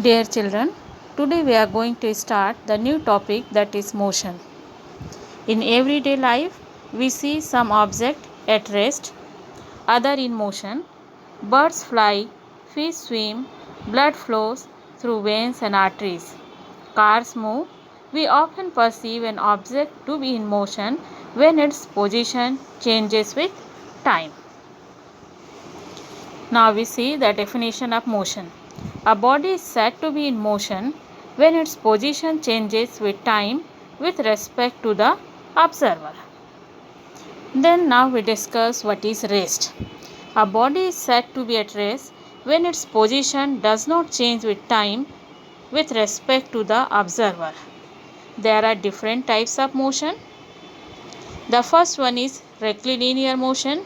Dear children, today we are going to start the new topic, that is motion. In everyday life, we see some object at rest, other in motion. Birds fly, fish swim, blood flows through veins and arteries. Cars move. We often perceive an object to be in motion when its position changes with time. Now we see the definition of motion. A body is said to be in motion when its position changes with time with respect to the observer. Then now we discuss what is rest. A body is said to be at rest when its position does not change with time with respect to the observer. There are different types of motion. The first one is rectilinear motion.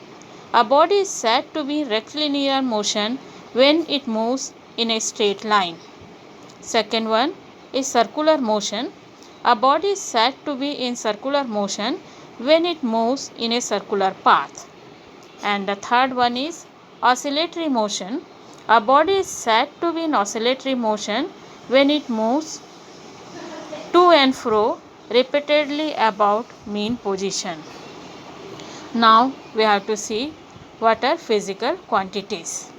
A body is said to be in rectilinear motion when it moves in a straight line. Second one is circular motion. A body is said to be in circular motion when it moves in a circular path. And the third one is oscillatory motion. A body is said to be in oscillatory motion when it moves to and fro repeatedly about mean position. Now we have to see what are physical quantities.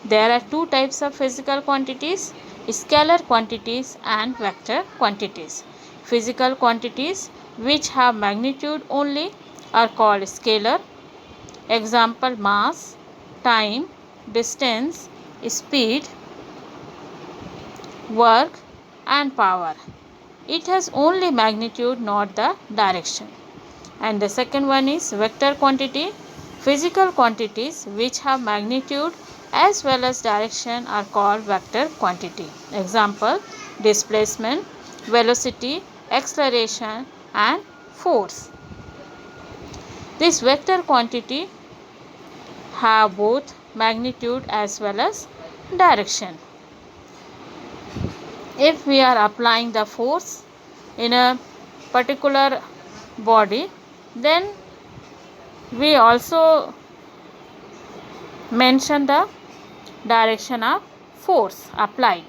There are two types of physical quantities, scalar quantities and vector quantities. Physical quantities which have magnitude only are called scalar. Example: mass, time, distance, speed, work and power. It has only magnitude, not the direction. And the second one is vector quantity. Physical quantities which have magnitude as well as direction are called vector quantity. Example: displacement, velocity, acceleration and force. This vector quantity have both magnitude as well as direction. If we are applying the force in a particular body, then we also mention the direction of force applied.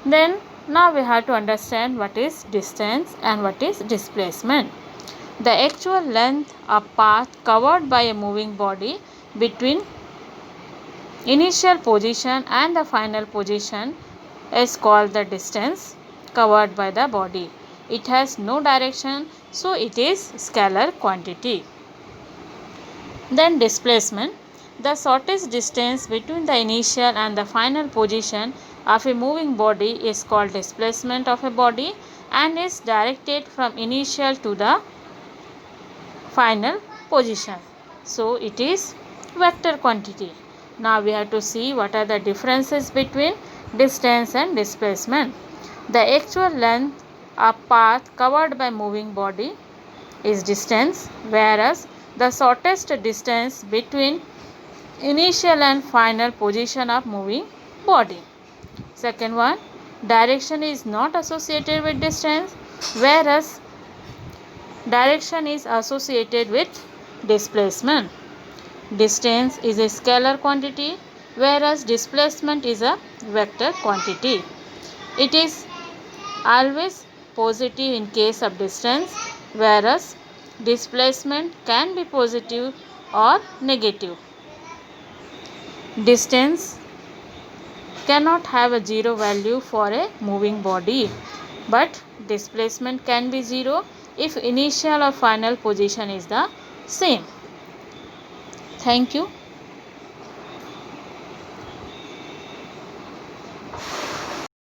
Then now we have to understand what is distance and what is displacement. The actual length of path covered by a moving body between initial position and the final position is called the distance covered by the body. It has no direction, so it is scalar quantity. Then displacement. The shortest distance between the initial and the final position of a moving body is called displacement of a body and is directed from initial to the final position. So it is vector quantity. Now we have to see what are the differences between distance and displacement. The actual length of path covered by moving body is distance, whereas the shortest distance between initial and final position of moving body. Second one, direction is not associated with distance, whereas direction is associated with displacement. Distance is a scalar quantity, whereas displacement is a vector quantity. It is always positive in case of distance, whereas displacement can be positive or negative. Distance cannot have a zero value for a moving body, but displacement can be zero if initial or final position is the same. Thank you.